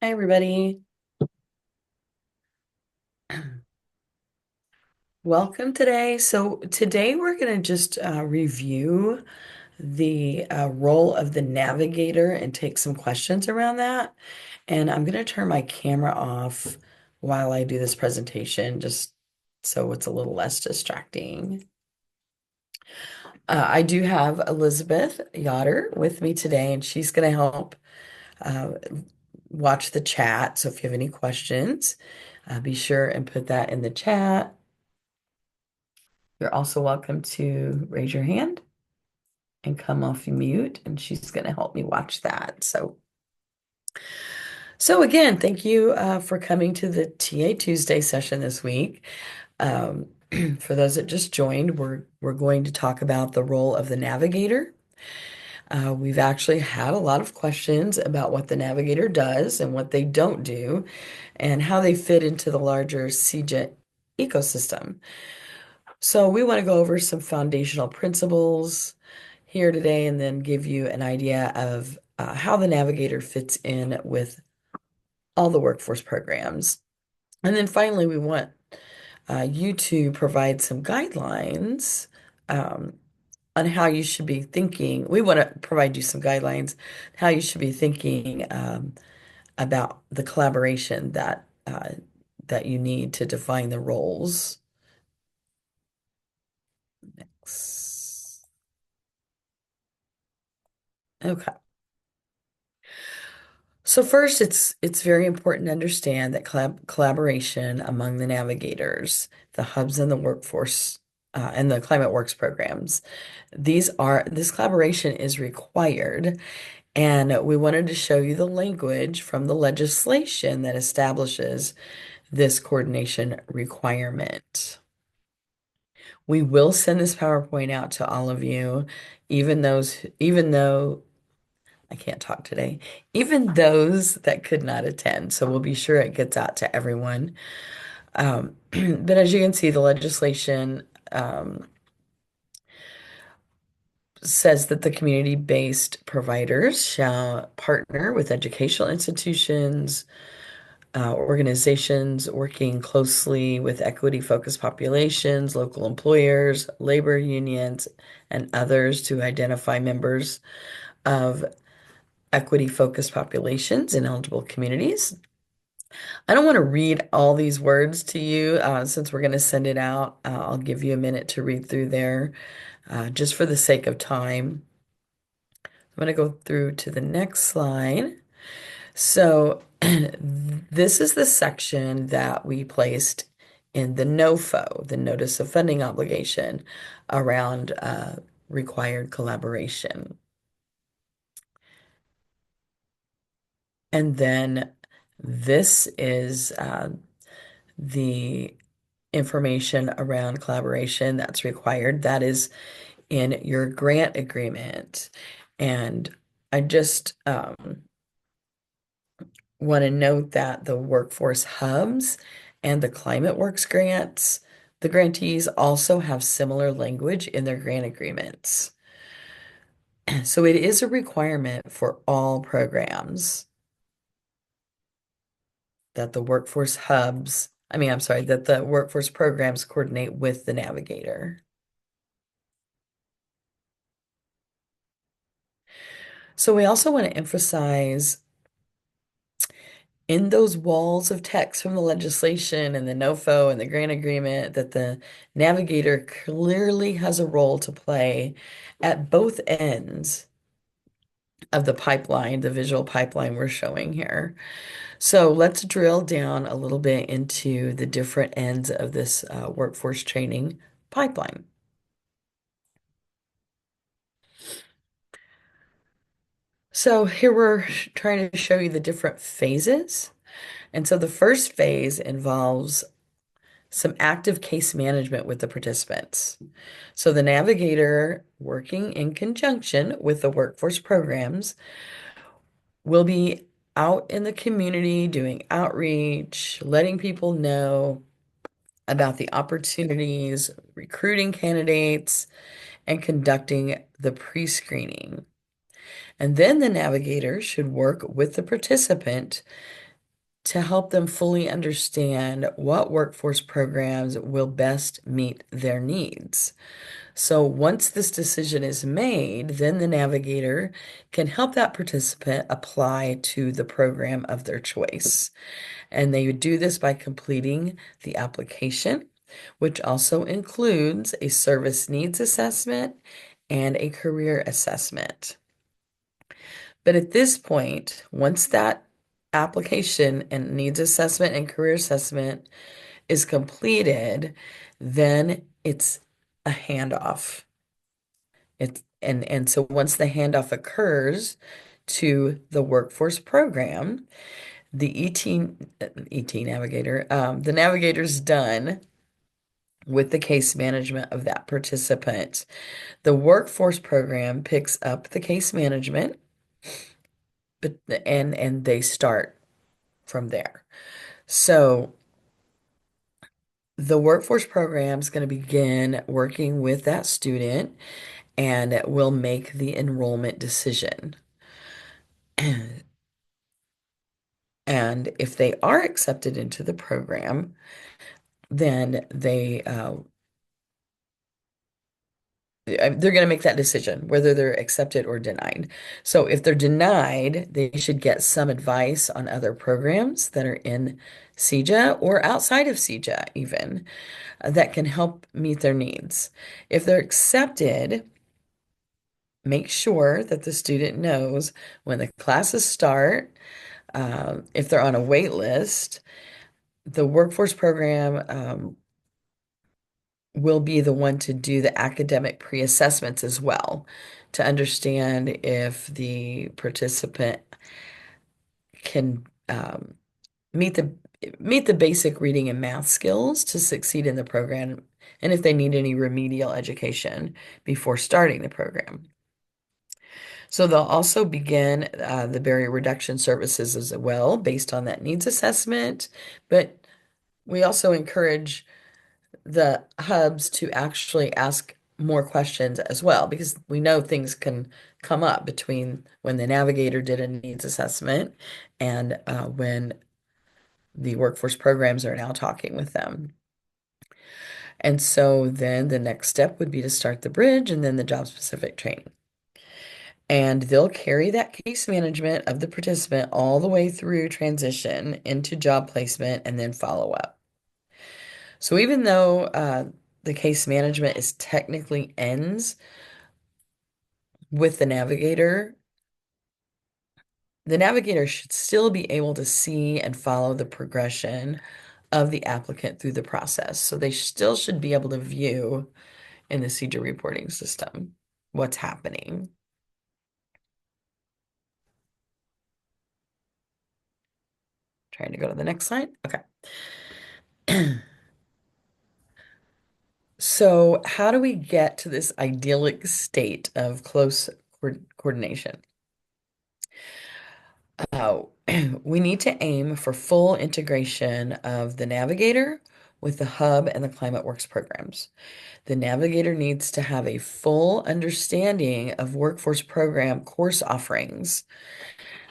Hi, everybody. Welcome today. So, today we're going to just review the role of the navigator and take some questions around that. And I'm going to turn my camera off while I do this presentation, just so it's a little less distracting. I do have Elizabeth Yoder with me today, and she's going to help uh, watch the chat. So, if you have any questions, be sure and put that in the chat. You're also welcome to raise your hand and come off mute, and she's going to help me watch that. So again, thank you for coming to the TA Tuesday session this week. Um, for those that just joined, we're going to talk about the role of the navigator. We've actually had a lot of questions about what the navigator does and what they don't do, and how they fit into the larger CEJA ecosystem. So we want to go over some foundational principles here today and then give you an idea of how the navigator fits in with all the workforce programs. And then finally, we want you to provide some guidelines um, on how you should be thinking. We want to provide you some guidelines how you should be thinking about the collaboration that you need to define the roles. Okay. So first, it's very important to understand that collaboration among the navigators, the hubs and the workforce, and the climate works programs, this collaboration is required, and we wanted to show you the language from the legislation that establishes this coordination requirement. We will send this PowerPoint out to all of you, even though I can't talk today, even those that could not attend. So we'll be sure it gets out to everyone. But as you can see, the legislation says that the community-based providers shall partner with educational institutions, organizations working closely with equity-focused populations, local employers, labor unions, and others to identify members of equity-focused populations in eligible communities. I don't want to read all these words to you since we're going to send it out. I'll give you a minute to read through there just for the sake of time. I'm going to go through to the next slide. So, this is the section that we placed in the NOFO, the Notice of Funding Obligation, around required collaboration. And then this is the information around collaboration that's required. That is in your grant agreement. And I just want to note that the workforce hubs and the climate works grants, the grantees also have similar language in their grant agreements. So it is a requirement for all programs that the workforce hubs, I'm sorry, that the workforce programs coordinate with the navigator. So we also want to emphasize in those walls of text from the legislation and the NOFO and the grant agreement that the navigator clearly has a role to play at both ends of the pipeline, the visual pipeline we're showing here. So let's drill down a little bit into the different ends of this workforce training pipeline. So here we're trying to show you the different phases. And so the first phase involves some active case management with the participants. So the navigator, working in conjunction with the workforce programs, will be out in the community doing outreach, letting people know about the opportunities, recruiting candidates, and conducting the pre-screening. And then the navigator should work with the participant to help them fully understand what workforce programs will best meet their needs. So once this decision is made, then the navigator can help that participant apply to the program of their choice. And they would do this by completing the application, which also includes a service needs assessment and a career assessment. But at this point, once that application and needs assessment and career assessment is completed, then it's a handoff. And so once the handoff occurs to the workforce program, the ET Navigator, the navigator's done with the case management of that participant. The workforce program picks up the case management, but and they start from there. So the workforce program is going to begin working with that student and it will make the enrollment decision. And if they are accepted into the program, then they're going to make that decision whether they're accepted or denied. So if they're denied, they should get some advice on other programs that are in CEJA or outside of CEJA even that can help meet their needs. If they're accepted, make sure that the student knows when the classes start, if they're on a wait list, the workforce program will be the one to do the academic pre-assessments as well to understand if the participant can meet the basic reading and math skills to succeed in the program and if they need any remedial education before starting the program. So they'll also begin the barrier reduction services as well based on that needs assessment, but we also encourage the hubs to actually ask more questions as well because we know things can come up between when the navigator did a needs assessment and when the workforce programs are now talking with them. And so then the next step would be to start the bridge and then the job specific training. And they'll carry that case management of the participant all the way through transition into job placement and then follow up. So even though the case management is technically ends with the navigator should still be able to see and follow the progression of the applicant through the process. So they still should be able to view in the CEJA reporting system what's happening. Trying to go to the next slide. Okay. So how do we get to this idyllic state of close coordination? Uh, we need to aim for full integration of the navigator with the hub and the ClimateWorks programs. The navigator needs to have a full understanding of workforce program course offerings.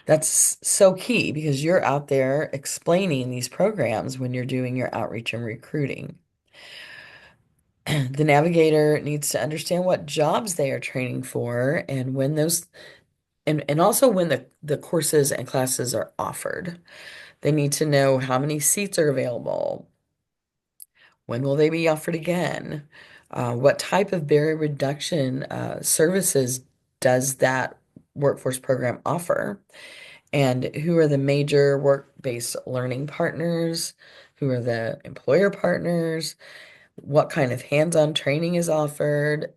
That's so key because you're out there explaining these programs when you're doing your outreach and recruiting. The navigator needs to understand what jobs they are training for and when those and also when the courses and classes are offered. They need to know how many seats are available. When will they be offered again? What type of barrier reduction services does that workforce program offer? And who are the major work-based learning partners? Who are the employer partners? What kind of hands-on training is offered?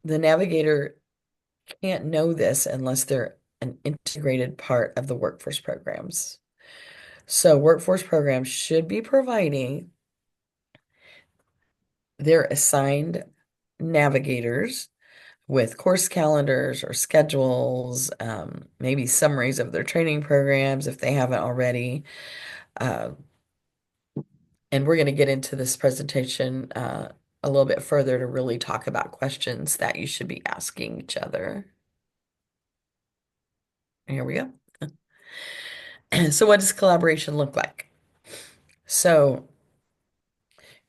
The navigator can't know this unless they're an integrated part of the workforce programs. So workforce programs should be providing their assigned navigators with course calendars or schedules, maybe summaries of their training programs if they haven't already. Uh, and we're going to get into this presentation a little bit further to really talk about questions that you should be asking each other. Here we go. So what does collaboration look like? So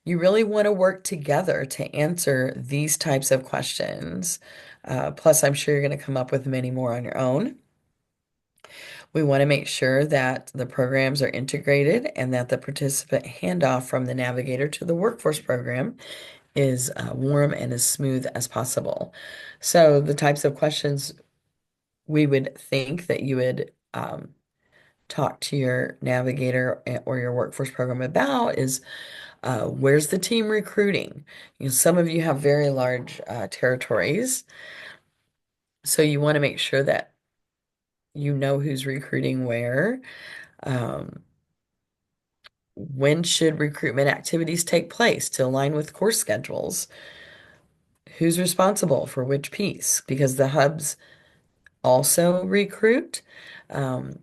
you really want to work together to answer these types of questions. Plus, I'm sure you're going to come up with many more on your own. We want to make sure that the programs are integrated and that the participant handoff from the navigator to the workforce program is warm and as smooth as possible. So the types of questions we would think that you would talk to your navigator or your workforce program about is where's the team recruiting? Some of you have very large territories, so you want to make sure that you know who's recruiting where. Um, when should recruitment activities take place to align with course schedules? Who's responsible for which piece? Because the hubs also recruit. Um,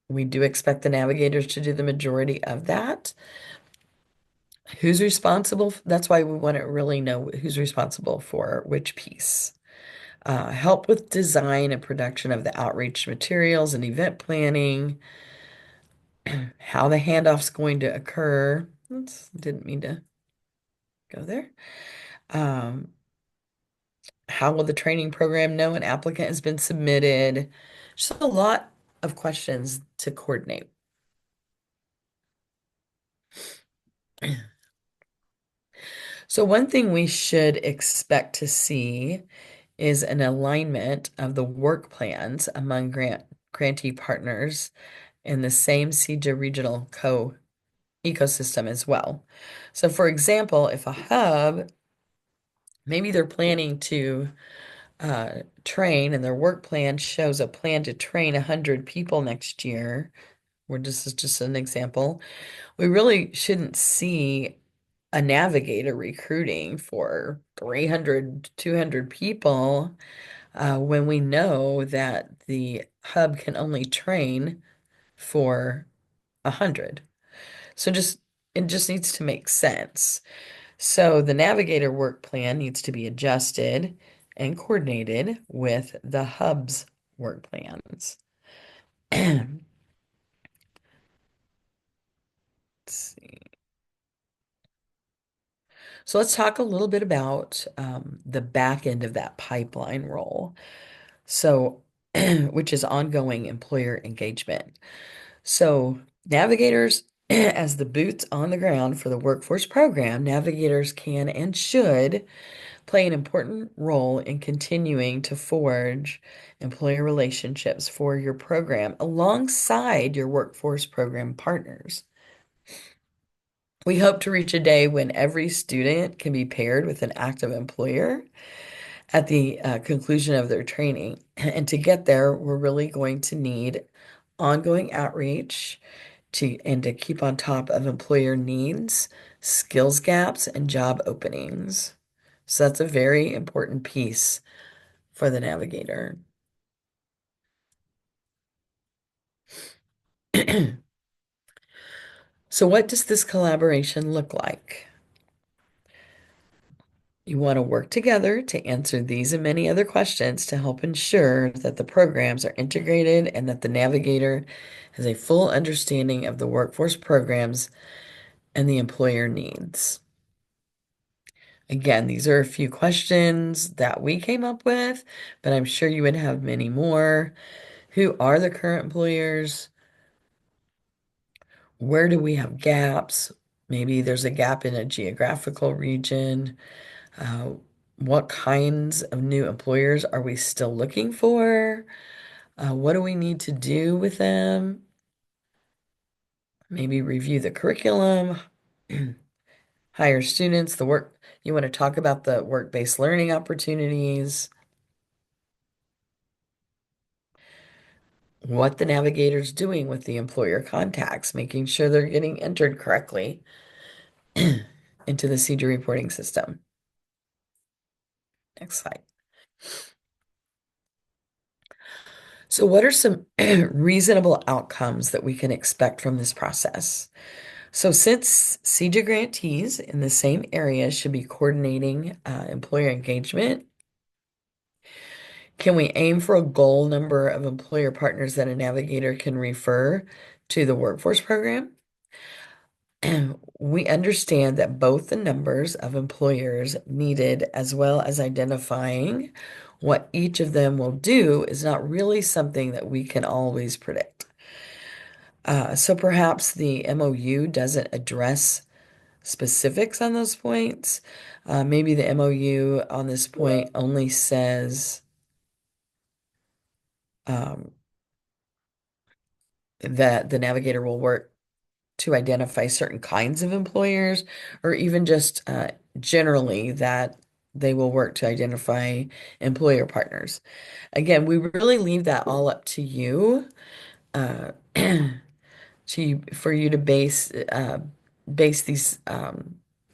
we do expect the navigators to do the majority of that. Who's responsible? That's why we want to really know who's responsible for which piece. Help with design and production of the outreach materials and event planning, how the handoff's going to occur. Oops, didn't mean to go there. Um, how will the training program know an applicant has been submitted? Just a lot of questions to coordinate. So one thing we should expect to see is an alignment of the work plans among grantee partners in the same CEJA regional ecosystem as well. So for example, if a hub, maybe they're planning to train and their work plan shows a plan to train 100 people next year, where this is just an example, we really shouldn't see a navigator recruiting for 300, 200 people when we know that the hub can only train for 100. So it just needs to make sense. So the navigator work plan needs to be adjusted and coordinated with the hub's work plans. Let's see. So let's talk a little bit about the back end of that pipeline role. So, which is ongoing employer engagement. So, navigators, as the boots on the ground for the workforce program, navigators can and should play an important role in continuing to forge employer relationships for your program alongside your workforce program partners. We hope to reach a day when every student can be paired with an active employer at the conclusion of their training. And to get there, we're really going to need ongoing outreach to keep on top of employer needs, skills gaps, and job openings. So that's a very important piece for the navigator. So what does this collaboration look like? You want to work together to answer these and many other questions to help ensure that the programs are integrated and that the navigator has a full understanding of the workforce programs and the employer needs. Again, these are a few questions that we came up with, but I'm sure you would have many more. Who are the current employers? Where do we have gaps? Maybe there's a gap in a geographical region. Uh, what kinds of new employers are we still looking for? What do we need to do with them? Maybe review the curriculum, hire students, you want to talk about the work-based learning opportunities, what the navigator's doing with the employer contacts, making sure they're getting entered correctly into the CEJA reporting system. Next slide. So what are some reasonable outcomes that we can expect from this process? So since CEJA grantees in the same area should be coordinating employer engagement, Can we aim for a goal number of employer partners that a navigator can refer to the workforce program? And we understand that both the numbers of employers needed as well as identifying what each of them will do is not really something that we can always predict. So perhaps the MOU doesn't address specifics on those points. Maybe the MOU on this point only says um, that the navigator will work to identify certain kinds of employers, or even just generally that they will work to identify employer partners. Again, we really leave that all up to you, uh, for you to base these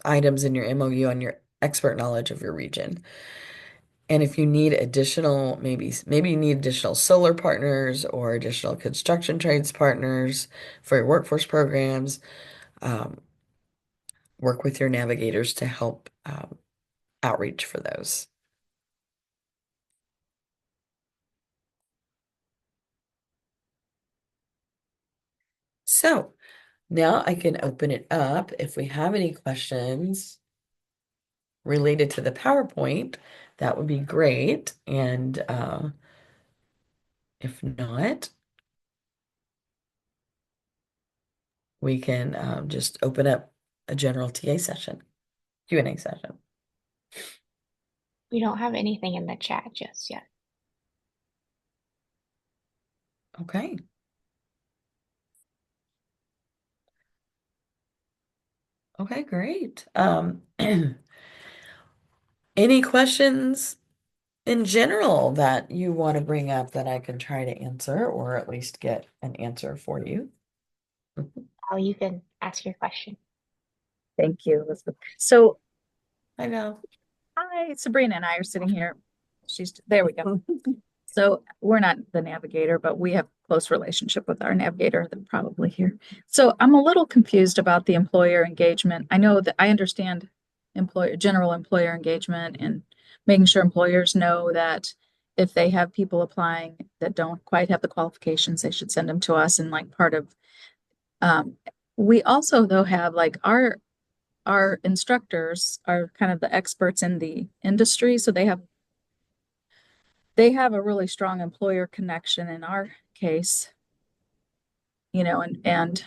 items in your MOU on your expert knowledge of your region. And if you need additional, maybe you need additional solar partners or additional construction trades partners for your workforce programs, um, work with your navigators to help outreach for those. So now I can open it up. If we have any questions related to the PowerPoint, that would be great. And if not, we can just open up a general TA session, Q&A session. We don't have anything in the chat just yet. Okay. Okay, great. Any questions in general that you want to bring up that I can try to answer or at least get an answer for you? Oh, you can ask your question. Thank you, Elizabeth. So, I know. hi, Sabrina and I are sitting here. There we go. So we're not the navigator, but we have close relationship with our navigator. They're probably here. So I'm a little confused about the employer engagement. I know that I understand general employer engagement and making sure employers know that if they have people applying that don't quite have the qualifications, they should send them to us. And like part of, we also though have like our instructors are kind of the experts in the industry, so they have a really strong employer connection in our case, and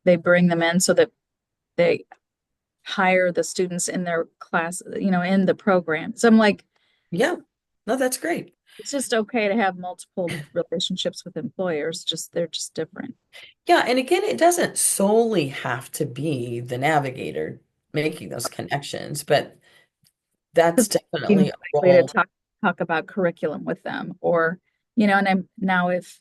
they bring them in so that they hire the students in their class, in the program. So I'm like, Yeah. No, that's great. it's just okay to have multiple relationships with employers, just they're just different. Yeah, and again, it doesn't solely have to be the navigator making those connections, but that's Being definitely a likely to role. talk about curriculum with them, or and I'm now if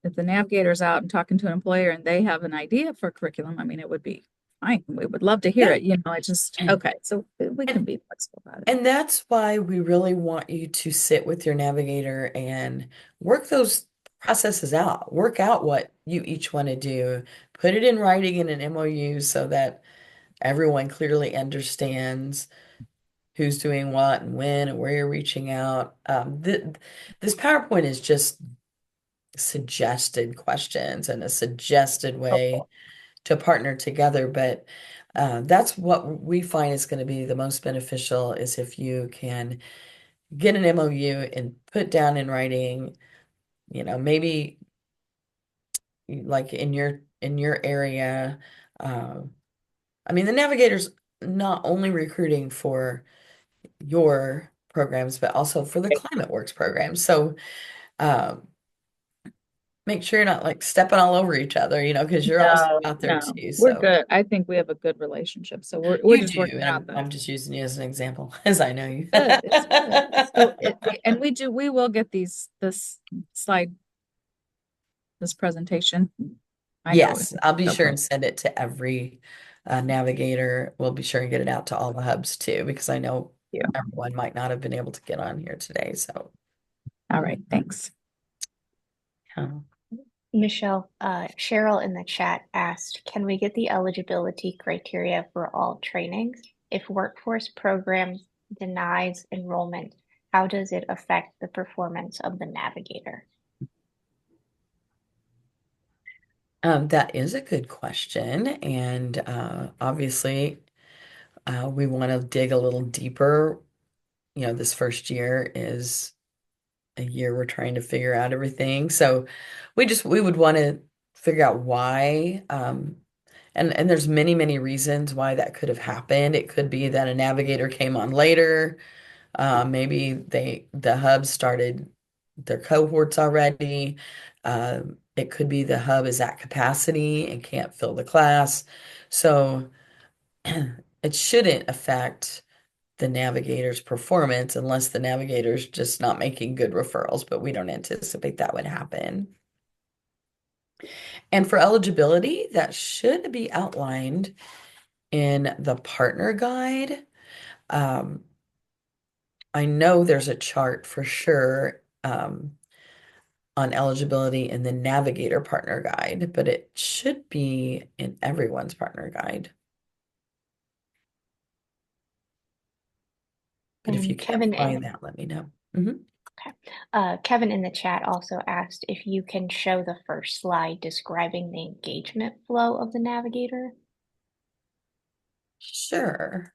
the navigator's out and talking to an employer and they have an idea for curriculum, I mean, it would be fine. We would love to hear Yeah. it. I just, okay. So we can And be flexible about it. and that's why we really want you to sit with your navigator and work those processes out. Work out what you each want to do. Put it in writing in an MOU so that everyone clearly understands who's doing what and when and where you're reaching out. This PowerPoint is just suggested questions and a suggested way Helpful. to partner together, but that's what we find is going to be the most beneficial is if you can get an MOU and put down in writing, maybe like in your area. Um, I mean, the navigator's not only recruiting for your programs, but also for the Right. Climate Works program. So um, make sure you're not like stepping all over each other, because you're also No, out there no, too. we're So good. I think we have a good relationship. So we're you just do, working and out I'm the I'm just using you as an example, as I know you. good. It's good. So and we will get this slide, this presentation. I know Yes, it's I'll be sure okay. and send it to every navigator. We'll be sure and get it out to all the hubs too, because I know Yeah. everyone might not have been able to get on here today. So, All right. Thanks. yeah. Michelle, Cheryl in the chat asked, can we get the eligibility criteria for all trainings? If workforce programs denies enrollment, how does it affect the performance of the navigator? That is a good question, and obviously, we want to dig a little deeper. This first year is a year we're trying to figure out everything, so we would want to figure out why. And there's many reasons why that could have happened. It could be that a navigator came on later. Maybe the hub started their cohorts already. It could be the hub is at capacity and can't fill the class. So it shouldn't affect the navigator's performance unless the navigator's just not making good referrals, but we don't anticipate that would happen. And for eligibility, that should be outlined in the partner guide. Um, I know there's a chart for sure on eligibility in the Navigator partner guide, but it should be in everyone's partner guide. But if you And can't find that, let me know. Mhm. okay. Kevin in the chat also asked if you can show the first slide describing the engagement flow of the navigator. Sure.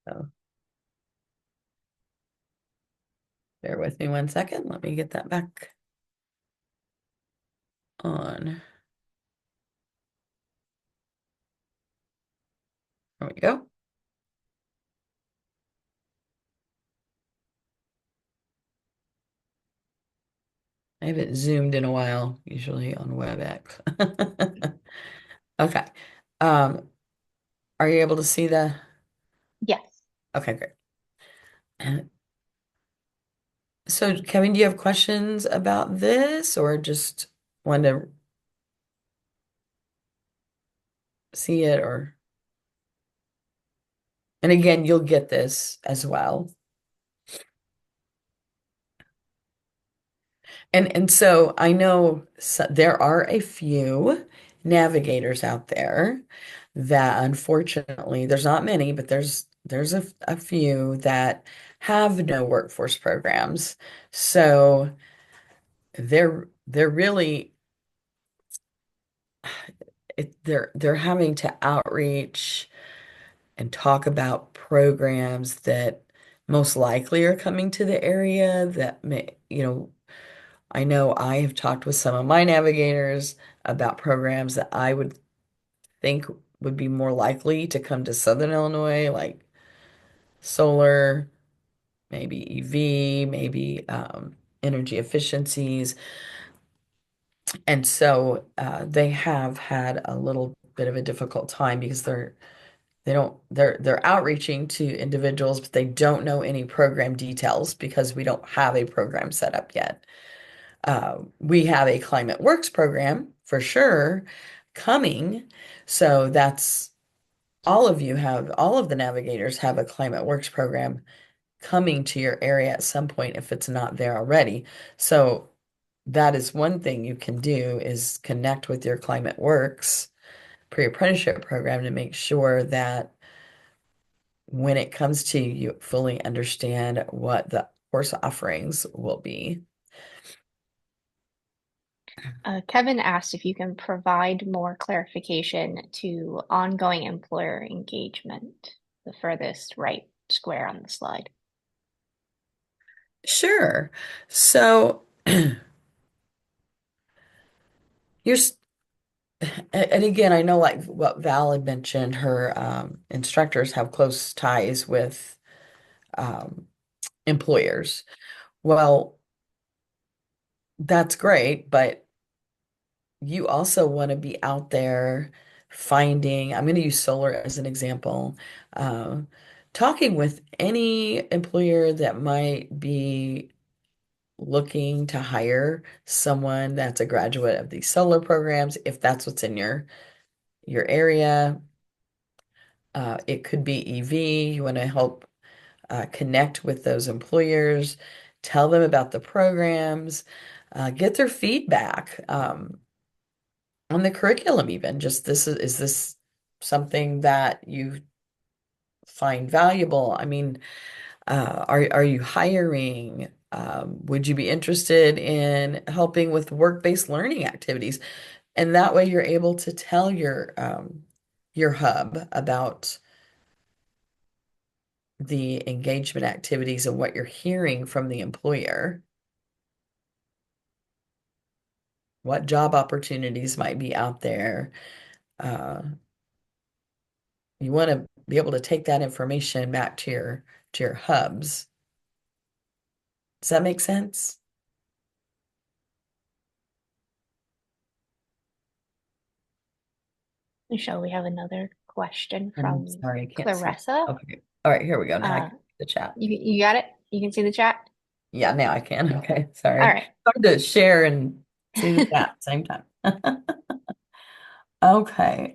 So bear with me 1 second. Let me get that back on. There we go. I haven't zoomed in a while, usually on WebEx. Okay. Um, are you able to see the? Yes. Okay, great. So, Kevin, do you have questions about this or just want to see it or and again, you'll get this as well. And so I know there are a few navigators out there that unfortunately there's not many, but there's a few that have no workforce programs. So they're really they're having to outreach and talk about programs that most likely are coming to the area that I know I have talked with some of my navigators about programs that I would think would be more likely to come to Southern Illinois, like solar, maybe EV, maybe energy efficiencies. And so they have had a little bit of a difficult time because they're outreaching to individuals, but they don't know any program details because we don't have a program set up yet. We have a Climate Works program for sure coming. So that's all of the navigators have a Climate Works program coming to your area at some point if it's not there already. So that is one thing you can do is connect with your Climate Works pre-apprenticeship program to make sure that when it comes to you fully understand what the course offerings will be. Kevin asked if you can provide more clarification to ongoing employer engagement, the furthest right square on the slide. Sure. So you're, and again, I know like what Val had mentioned, her instructors have close ties with um, employers. Well, that's great, but you also want to be out there finding, I'm going to use solar as an example, uh, talking with any employer that might be looking to hire someone that's a graduate of these solar programs, if that's what's in your area. It could be EV. You want to help connect with those employers, tell them about the programs, get their feedback. on the curriculum even, just is this something that you find valuable? I mean, are you hiring? Would you be interested in helping with work-based learning activities? And that way you're able to tell your hub about the engagement activities and what you're hearing from the employer, what job opportunities might be out there. Uh, you want to be able to take that information back to your hubs. Does that make sense? Michelle, we have another question I'm from sorry, I can't see. Clarissa. Okay. All right, here we go. Now I Uh, can see the chat. you got it? You can see the chat? Yeah, now I can. Okay, All sorry. right. Hard to share and see the chat at the same time. Okay.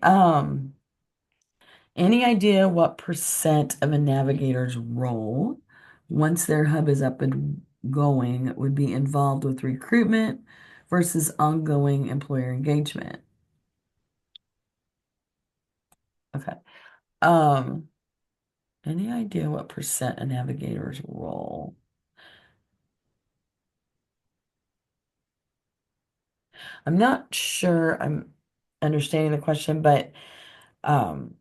Any idea what percent of a navigator's role, once their hub is up and going, would be involved with recruitment versus ongoing employer engagement? Okay. Um, any idea what percent a navigator's role? I'm not sure I'm understanding the question, but um,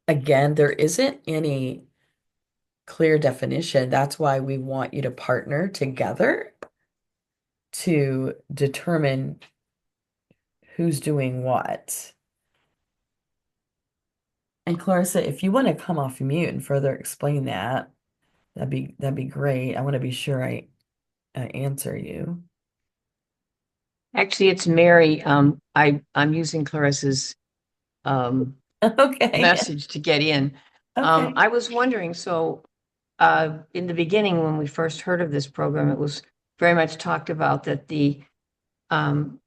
again, there isn't any clear definition. That's why we want you to partner together to determine who's doing what. And Clarissa, if you want to come off mute and further explain that, that'd be great. I want to be sure I answer you. Actually, it's Mary. I'm using Clarissa's Okay. message to get in. Okay. I was wondering, so in the beginning, when we first heard of this program, it was very much talked about that um,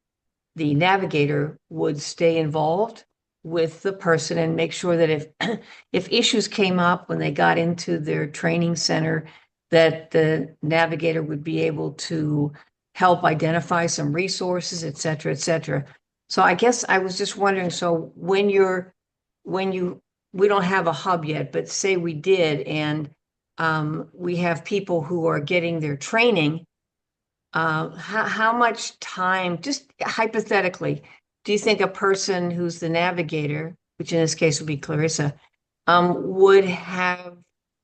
the navigator would stay involved with the person and make sure that if if issues came up when they got into their training center, that the navigator would be able to help identify some resources, et cetera, et cetera. So I guess I was just wondering, so when you we don't have a hub yet, but say we did, and we have people who are getting their training, how much time, just hypothetically, do you think a person who's the navigator, which in this case would be Clarissa, would have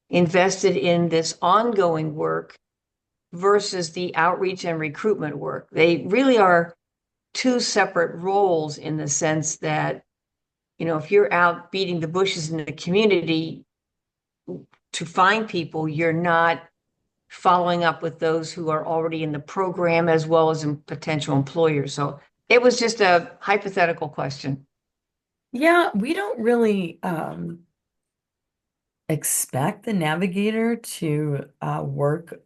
invested in this ongoing work versus the outreach and recruitment work? They really are two separate roles in the sense that, if you're out beating the bushes in the community to find people, you're not following up with those who are already in the program as well as in potential employers. So it was just a hypothetical question. Yeah, we don't really expect the navigator to work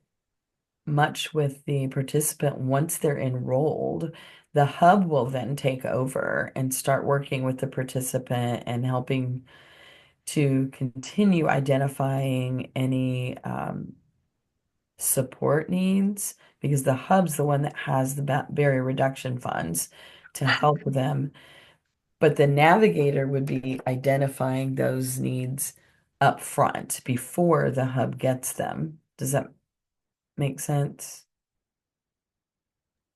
much with the participant once they're enrolled. The hub will then take over and start working with the participant and helping to continue identifying any support needs because the hub's the one that has the barrier reduction funds to help them. But the navigator would be identifying those needs up front before the hub gets them. Does that make sense?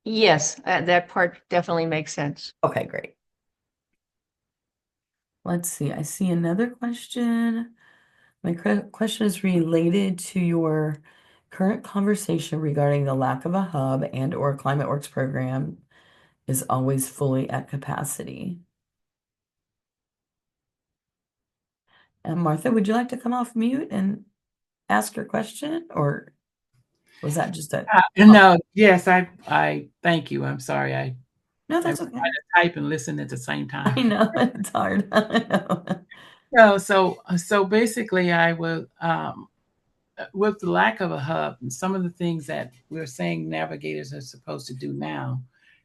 Yes, that part definitely makes sense. Okay, great. Let's see. I see another question. My question is related to your current conversation regarding the lack of a hub and or Climate Works program is always fully at capacity. And Martha, would you like to come off mute and ask your question, or was that just a No, yes, I thank you. I'm sorry. no, I that's was okay. trying to type and listen at the same I time. know it's hard. I know. So basically I will with the lack of a hub and some of the things that we're saying navigators are supposed to do now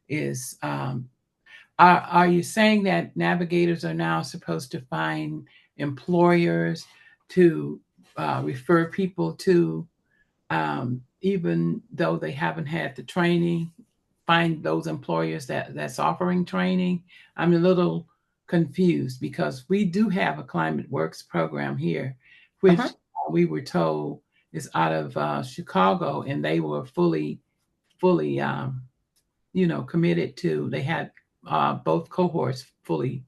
is are you saying that navigators are now supposed to find employers to refer people to even though they haven't had the training? find those employers that's offering training. I'm a little confused because we do have a Climate Works program here, which Uh-huh. we were told is out of Chicago, and they were fully committed to. They had both cohorts fully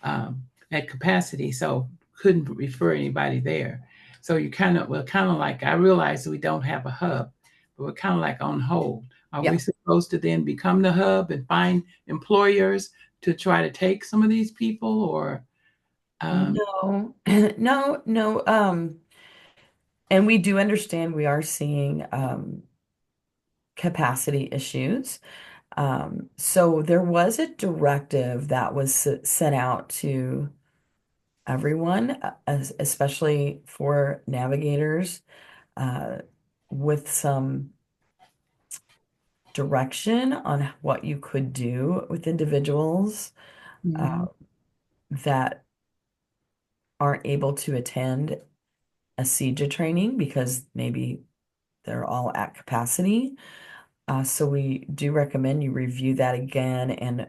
at capacity, so couldn't refer anybody there. So we're kind of like, I realize we don't have a hub, but we're kind of like on hold. Are we Yeah. supposed to then become the hub and find employers to try to take some of these people, or No, no, no. And we do understand we are seeing capacity issues. So there was a directive that was sent out to everyone, especially for navigators, uh, with some direction on what you could do with individuals uh, Mhm. that aren't able to attend a CEJA training because maybe they're all at capacity. So we do recommend you review that again. And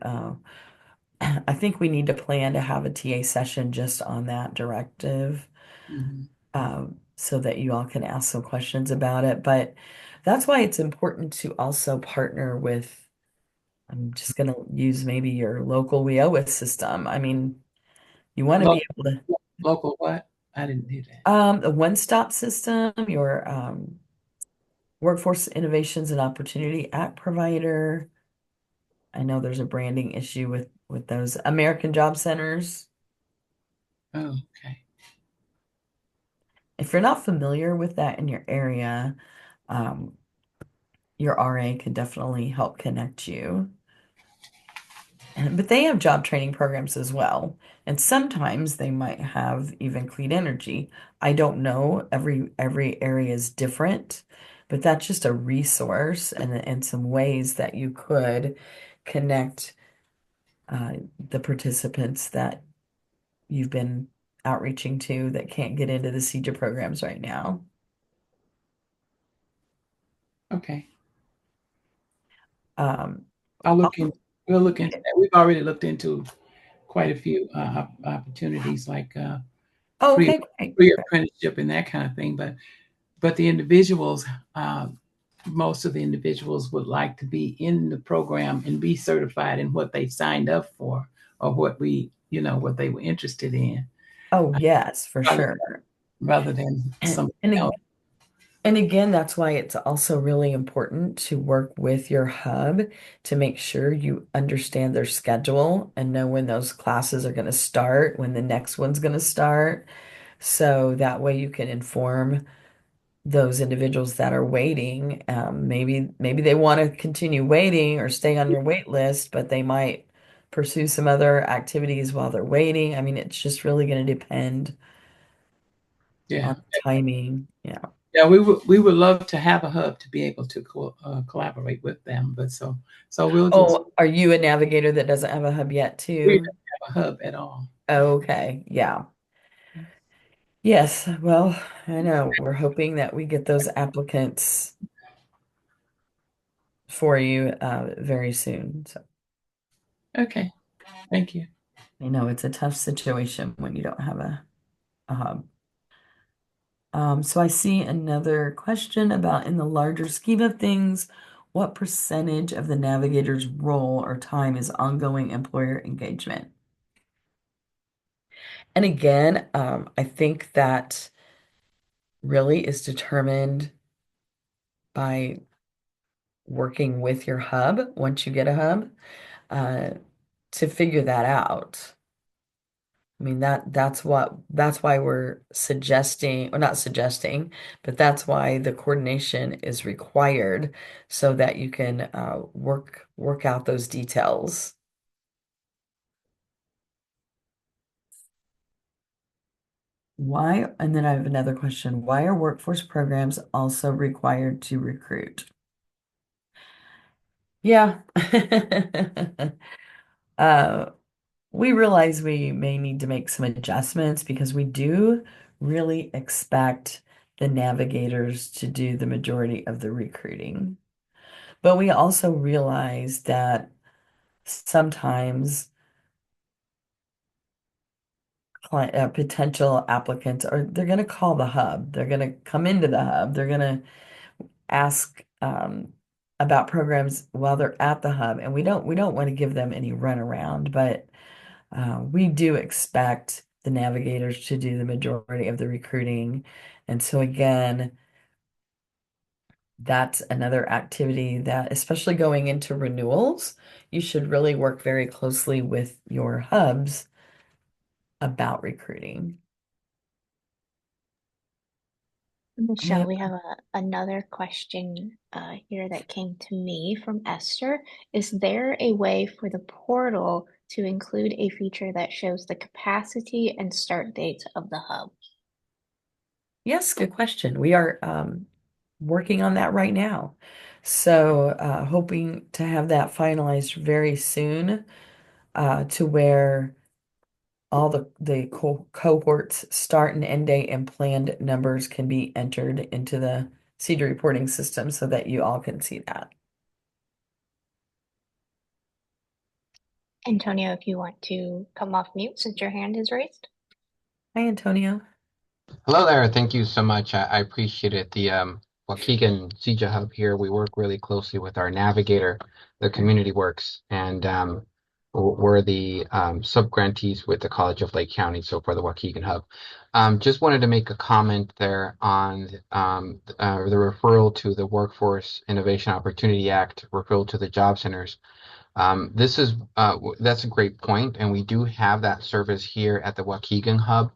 I think we need to plan to have a TA session just on that directive, Mhm. so that you all can ask some questions about it. But that's why it's important to also partner with, I'm just going to use maybe your local WIOA system. I mean, you want to Lo- be able to, local what? I didn't hear that. the one-stop system, your Workforce Innovations and Opportunity Act provider. I know there's a branding issue with those American Job Centers. Oh, okay. If you're not familiar with that in your area, um, your RA could definitely help connect you. But they have job training programs as well. And sometimes they might have even clean energy. I don't know. Every area is different, but that's just a resource and some ways that you could connect the participants that you've been outreaching to that can't get into the CEJA programs right now. Okay. Um, I'll look oh, in. We'll look into that. We've already looked into quite a few opportunities like oh, pre okay, great. pre apprenticeship and that kind of thing. But the individuals, uh, most of the individuals would like to be in the program and be certified in what they signed up for, or what they were interested in, Oh, yes, for rather sure. rather than And, something and else. And again, that's why it's also really important to work with your hub to make sure you understand their schedule and know when those classes are going to start, when the next one's going to start. So that way you can inform those individuals that are waiting. Maybe they want to continue waiting or stay on your wait list, but they might pursue some other activities while they're waiting. I mean, it's just really going to depend Yeah, on timing. Yeah. yeah. We would love to have a hub to be able to collaborate with them, but so we'll just Oh, are you a navigator that doesn't have a hub yet we too? don't have a hub at all. Okay, yeah. Yes, well, I know. We're hoping that we get those applicants for you very soon. So Okay, thank you. I know it's a tough situation when you don't have a hub. So I see another question about in the larger scheme of things, what percentage of the navigator's role or time is ongoing employer engagement? And again, I think that really is determined by working with your hub once you get a hub uh, to figure that out. I mean that's why we're suggesting, or not suggesting, but that's why the coordination is required so that you can work out those details. Why? And then I have another question. Why are workforce programs also required to recruit? Yeah. Uh, we realize we may need to make some adjustments because we do really expect the navigators to do the majority of the recruiting. But we also realize that sometimes potential applicants they're going to call the hub. They're going to come into the hub. They're going to ask about programs while they're at the hub, and we don't want to give them any runaround, but we do expect the navigators to do the majority of the recruiting. And so again, that's another activity that, especially going into renewals, you should really work very closely with your hubs about recruiting. Any Michelle, other- we have another question here that came to me from Esther. Is there a way for the portal to include a feature that shows the capacity and start dates of the hub? Yes, good question. We are working on that right now. So hoping to have that finalized very soon to where all the cohorts start and end date and planned numbers can be entered into the CEJA reporting system so that you all can see that. Antonio, if you want to come off mute since your hand is raised. Hi, Antonio. Hello there. Thank you so much. I appreciate it. The Waukegan CEJA Hub here, we work really closely with our navigator, the Community Works, and we're the sub-grantees with the College of Lake County, so for the Waukegan Hub. Just wanted to make a comment there on the referral to the Workforce Innovation Opportunity Act, referral to the job centers. That's a great point, and we do have that service here at the Waukegan Hub.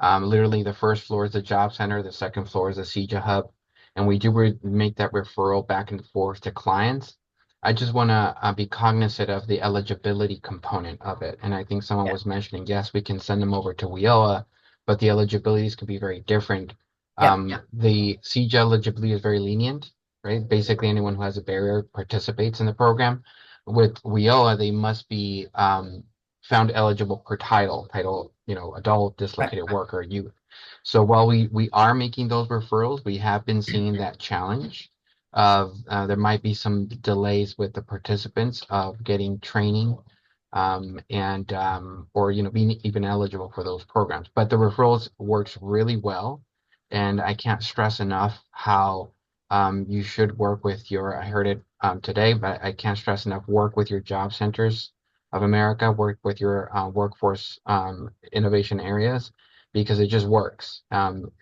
Literally, the first floor is the job center, the second floor is the CEJA hub, and we do make that referral back and forth to clients. I just want to be cognizant of the eligibility component of it. And I think someone was mentioning, yes, we can send them over to WIOA, but the eligibilities can be very different. The CEJA eligibility is very lenient, right? Basically, anyone who has a barrier participates in the program. With WIOA, they must be found eligible per title, adult, dislocated worker, youth. So while we are making those referrals, we have been seeing that challenge of there might be some delays with the participants of getting training and or being even eligible for those programs. But the referrals works really well, and I can't stress enough how you should work with I heard it today, but I can't stress enough, work with your job centers of America, work with your workforce innovation areas, because it just works.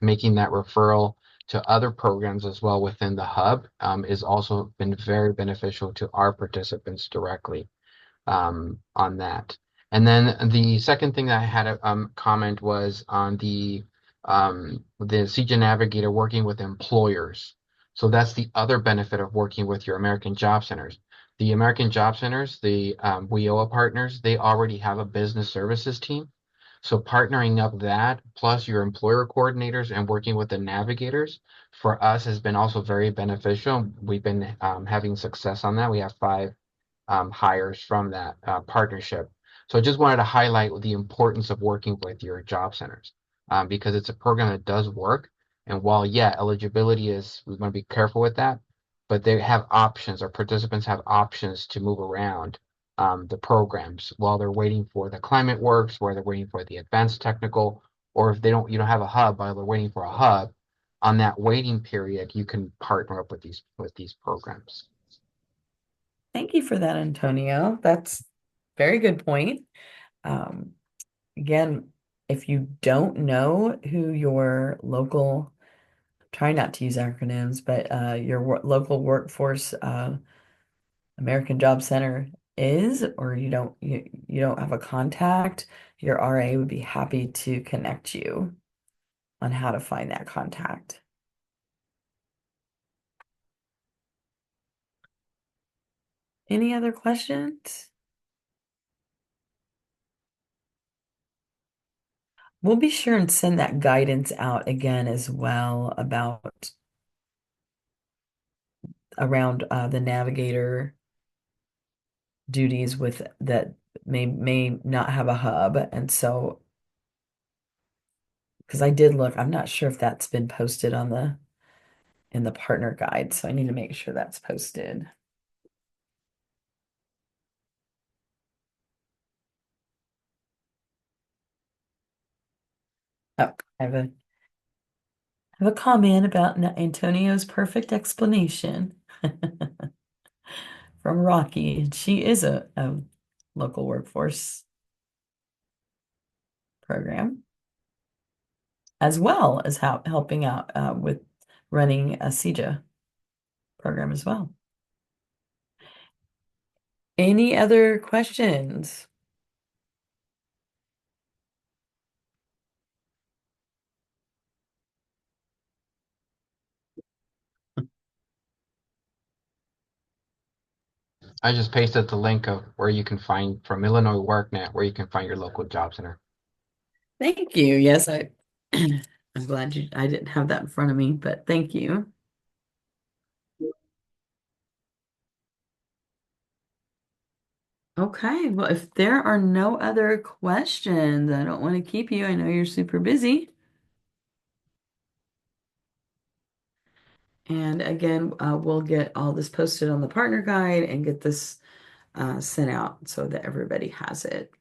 Making that referral to other programs as well within the hub is also been very beneficial to our participants directly on that. And then the second thing that I had a comment was on the CEJA Navigator working with employers. So that's the other benefit of working with your American Job Centers. The American Job Centers, the WIOA partners, they already have a business services team. So partnering up that plus your employer coordinators and working with the navigators for us has been also very beneficial. We've been having success on that. We have 5 hires from that partnership. So I just wanted to highlight the importance of working with your job centers because it's a program that does work. And while, eligibility we want to be careful with that, but they have options, our participants have options to move around the programs while they're waiting for the climate works, where they're waiting for the advanced technical, or if you don't have a hub, while they're waiting for a hub, on that waiting period, you can partner up with these programs. Thank you for that, Antonio. That's very good point. Again, if you don't know who your local, try not to use acronyms, but your local workforce American Job Center is, or you don't have a contact, your RA would be happy to connect you on how to find that contact. Any other questions? We'll be sure and send that guidance out again as well about around the navigator duties with that may not have a hub. And so, because I did look, I'm not sure if that's been posted on in the partner guide, so I need to make sure that's posted. Oh, I have a comment about Antonio's perfect explanation from Rocky. And she is a local workforce program, as well as helping out with running a CEJA program as well. Any other questions? I just pasted the link of where you can find from Illinois WorkNet, where you can find your local job center. Thank you. Yes, I'm glad I didn't have that in front of me, but thank you. Okay, well, if there are no other questions, I don't want to keep you. I know you're super busy. And again, we'll get all this posted on the partner guide and get this sent out so that everybody has it.